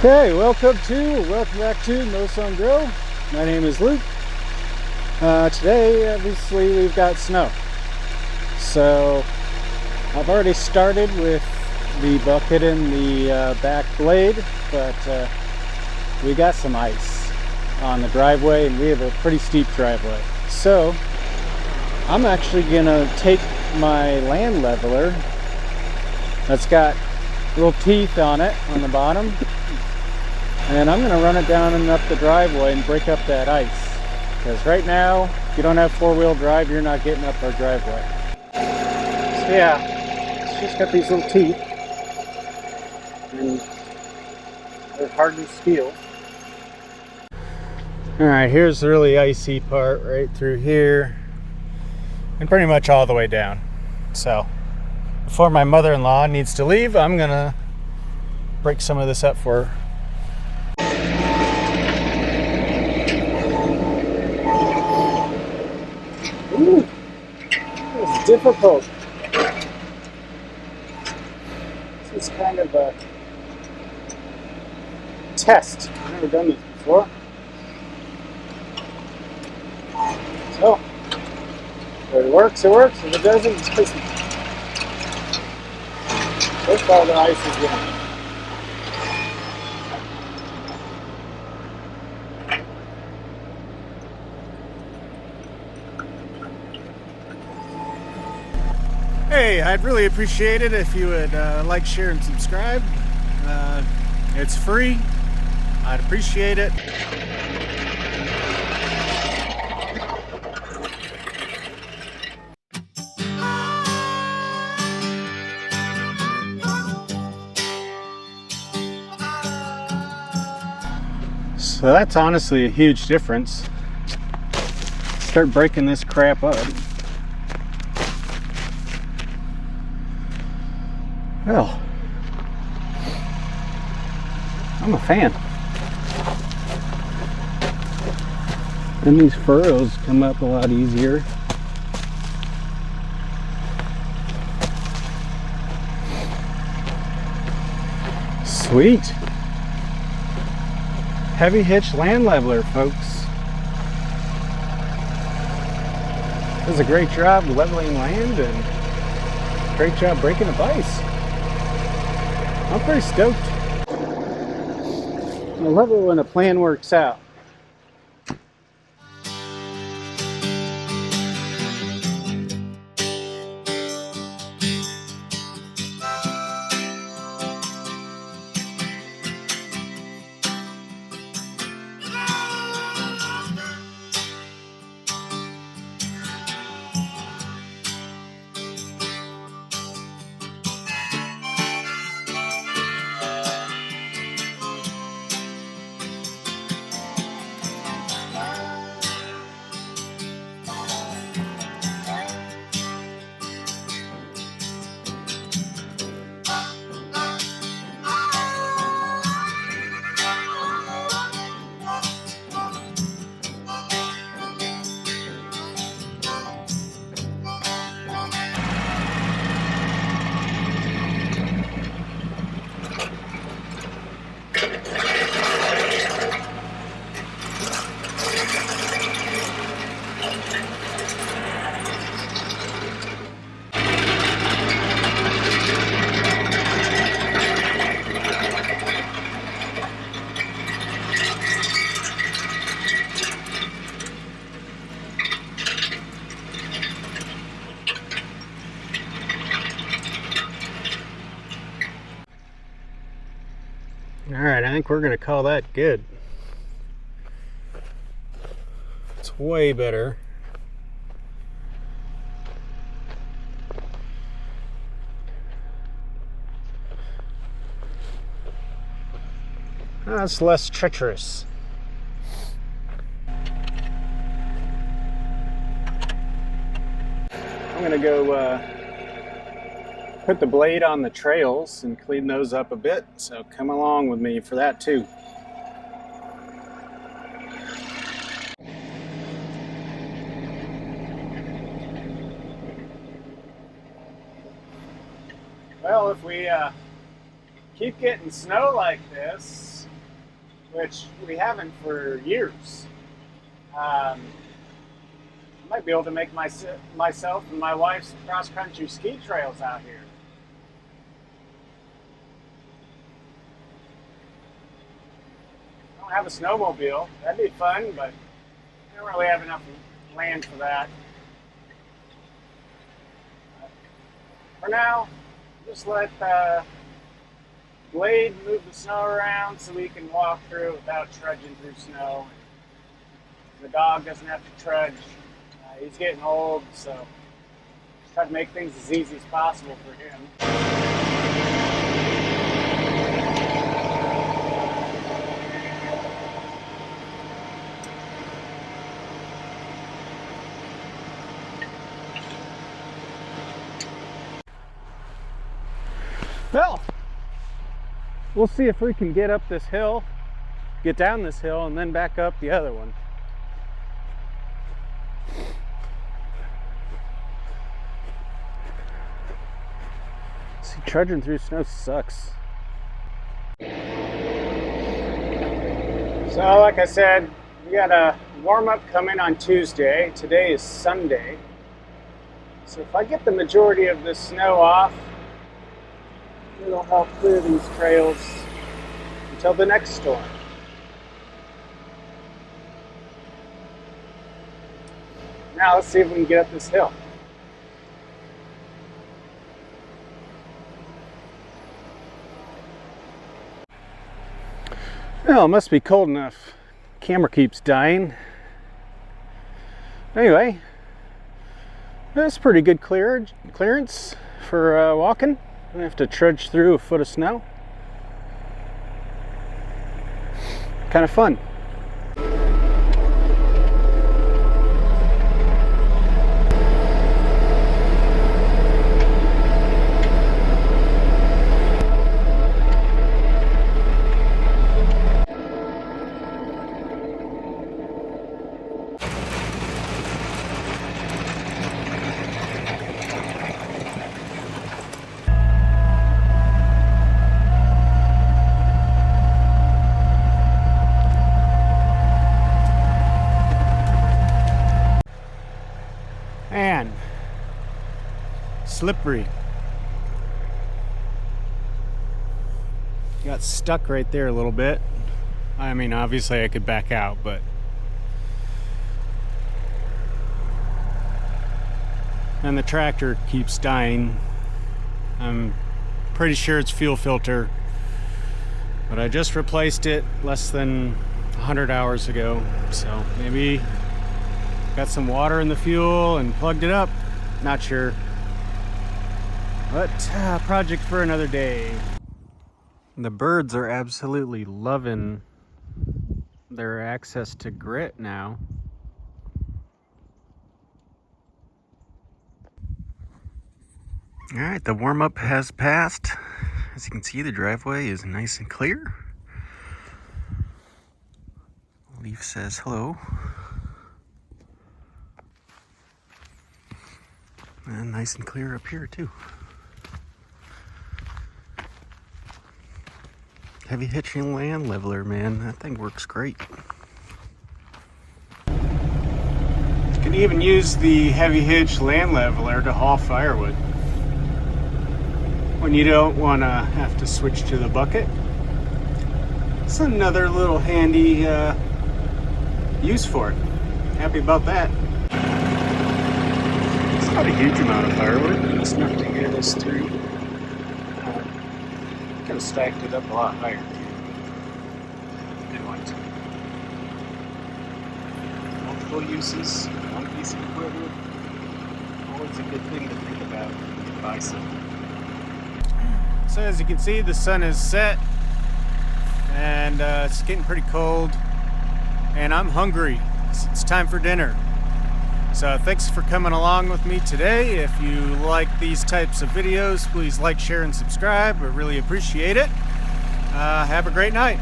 Okay, welcome back to Sow Grow. My name is Luke. Today, obviously, we've got snow. So, I've already started with the bucket and the back blade, but we got some ice on the driveway, and we have a pretty steep driveway. So, I'm actually gonna take my land leveler that's got little teeth on it on the bottom, and I'm going to run it down and up the driveway and break up that ice, because right now if you don't have four-wheel drive, you're not getting up our driveway. So yeah, it's just got these little teeth and they're hardened steel. Alright, here's the really icy part right through here and pretty much all the way down. So before my mother-in-law needs to leave, I'm gonna break some of this up for her. Ooh, this is difficult. This is kind of a test. I've never done this before. So, if it works, it works. If it doesn't, it doesn't. So far the ice is in. Hey, I'd really appreciate it if you would like, share, and subscribe. It's free. I'd appreciate it. So that's honestly a huge difference. Start breaking this crap up. Well, I'm a fan. And these furrows come up a lot easier. Sweet. Heavy Hitch Land Leveler, folks. Does a great job leveling land and great job breaking up ice. I'm pretty stoked. I love it when a plan works out. Alright, I think we're going to call that good. It's way better. That's less treacherous. I'm going to go put the blade on the trails and clean those up a bit, so come along with me for that too. Well, if we keep getting snow like this, which we haven't for years. I might be able to make myself and my wife's cross-country ski trails out here. I don't have a snowmobile. That'd be fun, but I don't really have enough land for that. For now, just let the blade move the snow around so we can walk through without trudging through snow. The dog doesn't have to trudge. He's getting old, so just try to make things as easy as possible for him. Well, we'll see if we can get up this hill, get down this hill, and then back up the other one. See, trudging through snow sucks. So, like I said, we got a warm-up coming on Tuesday. Today is Sunday. So if I get the majority of the snow off, it'll help clear these trails until the next storm. Now let's see if we can get up this hill. Well, it must be cold enough. Camera keeps dying. Anyway, that's pretty good clearance for walking. I have to trudge through a foot of snow. Kind of fun. And slippery. Got stuck right there a little bit. I mean, obviously I could back out, but and the tractor keeps dying. I'm pretty sure it's fuel filter, but I just replaced it less than 100 hours ago, so maybe got some water in the fuel and plugged it up. Not sure. But project for another day. The birds are absolutely loving their access to grit now. Alright, the warm-up has passed. As you can see, the driveway is nice and clear. Leaf says hello. And nice and clear up here too. Heavy Hitch Land Leveler, man, that thing works great. You can even use the Heavy Hitch Land Leveler to haul firewood when you don't want to have to switch to the bucket. It's another little handy use for it. Happy about that. Not a huge amount of firewood, just enough to get us through. Could have stacked it up a lot higher. Good ones. Multiple uses, one piece of equipment. Always a good thing to think about when you buy something. So as you can see, the sun is set, and it's getting pretty cold, and I'm hungry. It's time for dinner. So thanks for coming along with me today. If you like these types of videos, please like, share, and subscribe. I really appreciate it. Have a great night.